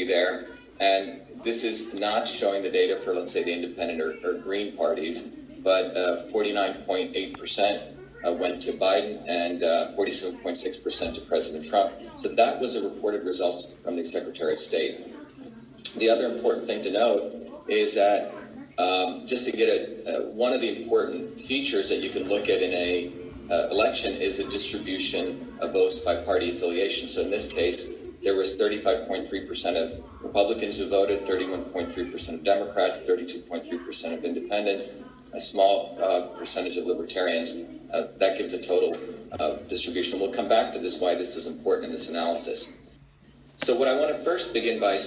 there, and this is not showing the data for, let's say, the independent or Green parties, but 49.8% went to Biden and 47.6% to President Trump. So that was a reported result from the Secretary of State. The other important thing to note is that just to get one of the important features that you can look at in a election is a distribution of votes by party affiliation. So in this case, there was 35.3% of Republicans who voted, 31.3% of Democrats, 32.3% of independents, a small percentage of libertarians. That gives a total distribution. We'll come back to this, why this is important in this analysis. So what I want to first begin by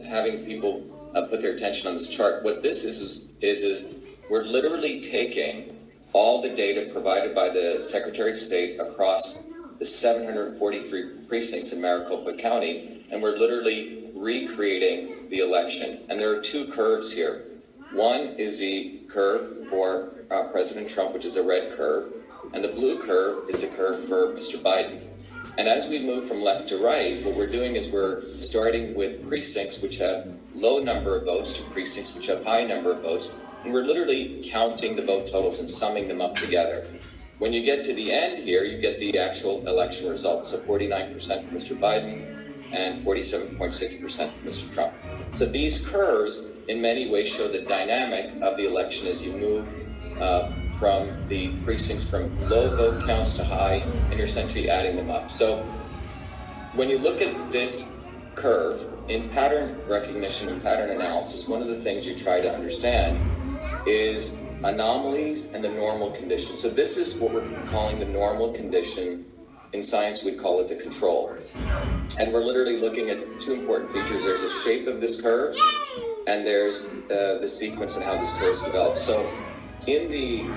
having people put their attention on this chart. What this is we're literally taking all the data provided by the Secretary of State across the 743 precincts in Maricopa County, and we're literally recreating the election. And there are two curves here. One is the curve for President Trump, which is a red curve, and the blue curve is a curve for Mr. Biden. And as we move from left to right, what we're doing is we're starting with precincts which have low number of votes to precincts which have high number of votes, and we're literally counting the vote totals and summing them up together. When you get to the end here, you get the actual election results. So 49% for Mr. Biden and 47.6% for Mr. Trump. So these curves in many ways show the dynamic of the election as you move from the precincts from low vote counts to high, and you're essentially adding them up. So when you look at this curve in pattern recognition and pattern analysis, one of the things you try to understand is anomalies and the normal condition. So this is what we're calling the normal condition. In science, we'd call it the control. And we're literally looking at two important features. There's the shape of this curve, and there's the sequence and how this curve is developed. So in the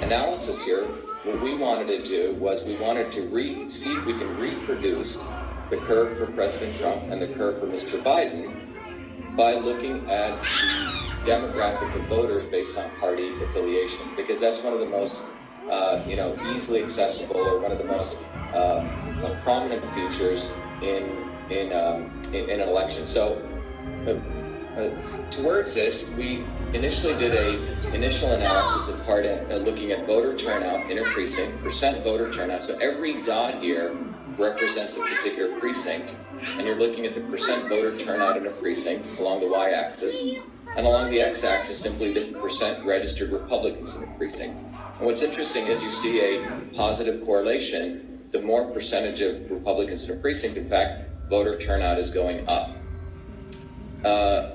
analysis here, what we wanted to do was we wanted to see if we can reproduce the curve for President Trump and the curve for Mr. Biden by looking at the demographic of voters based on party affiliation, because that's one of the most easily accessible, or one of the most prominent features in an election. So towards this, we initially did a initial analysis of looking at voter turnout in a precinct, percent voter turnout. So every dot here represents a particular precinct, and you're looking at the percent voter turnout in a precinct along the y-axis, and along the x-axis simply the percent registered Republicans in the precinct. And what's interesting is you see a positive correlation. The more percentage of Republicans in a precinct, in fact, voter turnout is going up.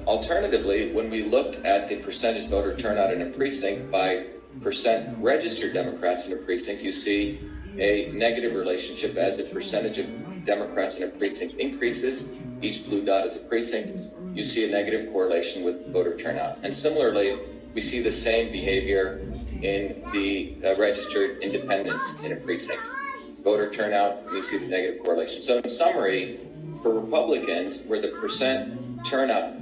Alternatively, when we looked at the percentage voter turnout in a precinct by percent registered Democrats in a precinct, you see a negative relationship. As the percentage of Democrats in a precinct increases, each blue dot is a precinct, you see a negative correlation with voter turnout. And similarly, we see the same behavior in the registered independents in a precinct. Voter turnout, you see the negative correlation. So in summary, for Republicans, where the percent turnout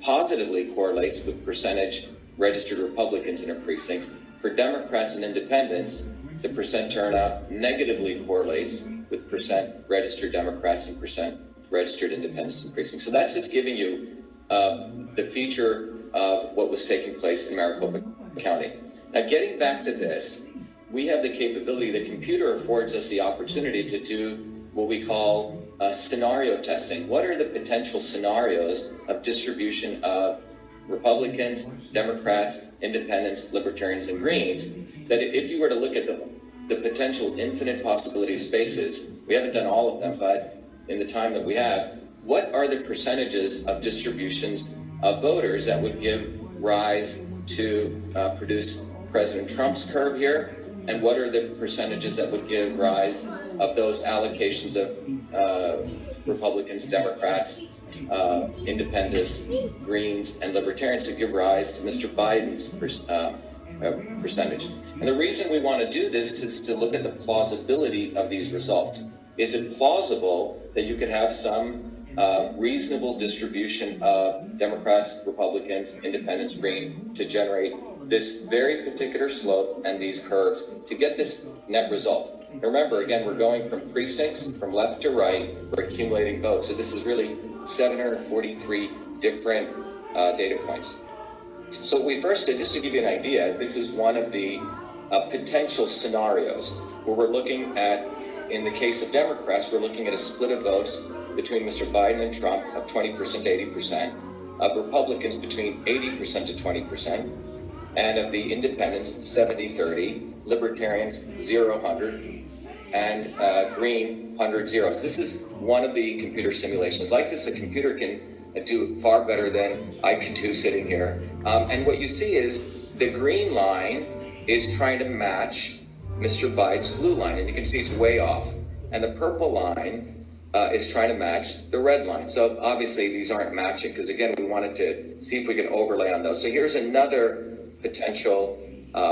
positively correlates with percentage registered Republicans in a precincts, for Democrats and independents, the percent turnout negatively correlates with percent registered Democrats and percent registered independents in precincts. So that's just giving you the feature of what was taking place in Maricopa County. Now, getting back to this, we have the capability, the computer affords us the opportunity to do what we call scenario testing. What are the potential scenarios of distribution of Republicans, Democrats, Independents, Libertarians, and Greens, that if you were to look at the potential infinite possibility spaces, we haven't done all of them, but in the time that we have, what are the percentages of distributions of voters that would give rise to produce President Trump's curve here? And what are the percentages that would give rise of those allocations of Republicans, Democrats, Independents, Greens, and Libertarians to give rise to Mr. Biden's percentage? And the reason we want to do this is to look at the plausibility of these results. Is it plausible that you could have some reasonable distribution of Democrats, Republicans, Independents, Green to generate this very particular slope and these curves to get this net result? Remember, again, we're going from precincts from left to right. We're accumulating votes. So this is really 743 different data points. So what we first did, just to give you an idea, this is one of the potential scenarios where we're looking at, in the case of Democrats, we're looking at a split of votes between Mr. Biden and Trump of 20% to 80%, of Republicans between 80% to 20%, and of the independents 70-30, libertarians 0-100, and green 100 zeros. This is one of the computer simulations. Like this, a computer can do far better than I can do sitting here. And what you see is the green line is trying to match Mr. Biden's blue line, and you can see it's way off. And the purple line is trying to match the red line. So obviously these aren't matching, because again, we wanted to see if we can overlay on those. So here's another potential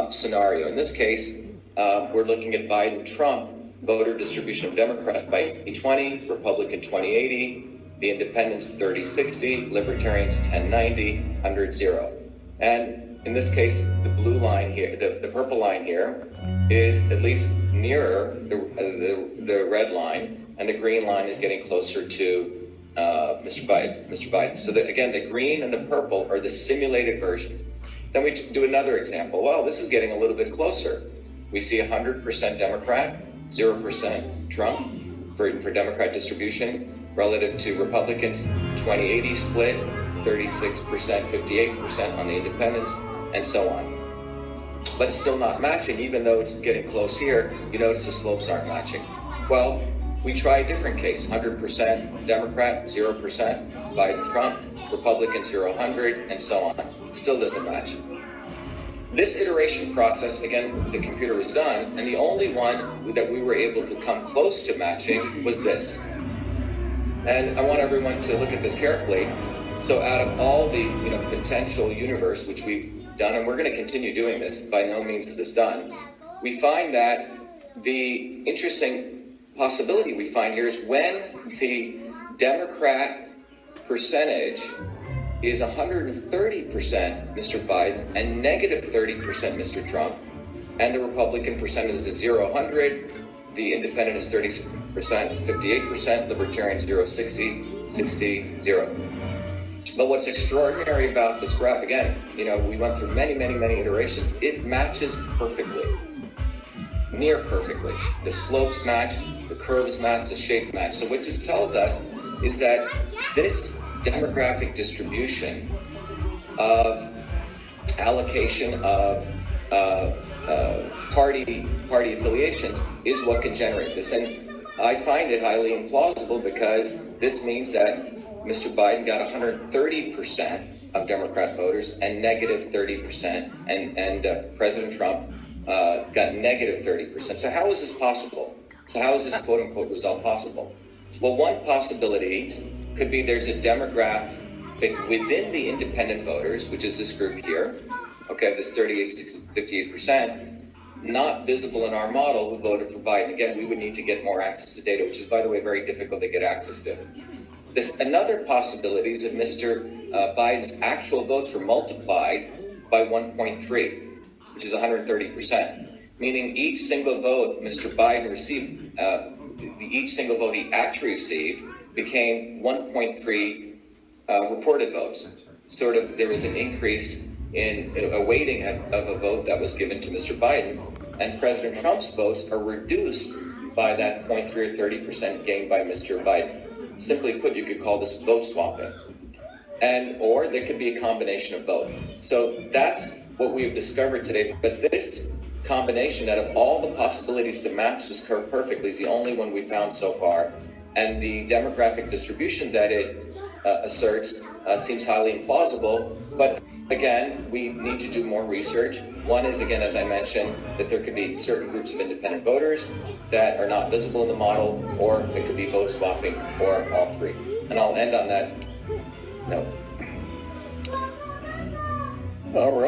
scenario. In this case, we're looking at Biden-Trump voter distribution of Democrats by 80-20, Republican 20-80, the independents 30-60, libertarians 10-90, 100-0. And in this case, the blue line here, the purple line here, is at least nearer the red line, and the green line is getting closer to Mr. Biden. So again, the green and the purple are the simulated versions. Then we do another example. Well, this is getting a little bit closer. We see 100% Democrat, 0% Trump for Democrat distribution, relative to Republicans, 20-80 split, 36%, 58% on the independents, and so on. But it's still not matching, even though it's getting close here. You notice the slopes aren't matching. Well, we try a different case, 100% Democrat, 0% Biden-Trump, Republican 0-100, and so on. Still doesn't match. This iteration process, again, the computer was done, and the only one that we were able to come close to matching was this. And I want everyone to look at this carefully. So out of all the potential universe, which we've done, and we're going to continue doing this, by no means is this done, we find that the interesting possibility we find here is when the Democrat percentage is 130% Mr. Biden and negative 30% Mr. Trump, and the Republican percentage is 0-100, the independent is 30%, 58%, libertarian 0-60, 60-0. But what's extraordinary about this graph, again, we went through many iterations, it matches perfectly, near perfectly. The slopes match, the curves match, the shape match. So what this tells us is that this demographic distribution of allocation of party affiliations is what can generate this. And I find it highly implausible, because this means that Mr. Biden got 130% of Democrat voters and negative 30%, and President Trump got negative 30%. So how is this possible? So how is this quote-unquote result possible? Well, one possibility could be there's a demographic within the independent voters, which is this group here, okay, this 58%, not visible in our model, who voted for Biden. Again, we would need to get more access to data, which is, by the way, very difficult to get access to. Another possibility is that Mr. Biden's actual votes were multiplied by 1.3, which is 130%, meaning each single vote Mr. Biden received, each single vote he actually received became 1.3 reported votes. Sort of, there was an increase in a weighting of a vote that was given to Mr. Biden, and President Trump's votes are reduced by that 0.3 or 30% gained by Mr. Biden. Simply put, you could call this vote swapping, or there could be a combination of both. So that's what we've discovered today. But this combination, out of all the possibilities to match this curve perfectly, is the only one we found so far. And the demographic distribution that it asserts seems highly implausible. But again, we need to do more research. One is, again, as I mentioned, that there could be certain groups of independent voters that are not visible in the model, or it could be vote swapping, or all three. And I'll end on that note. All right.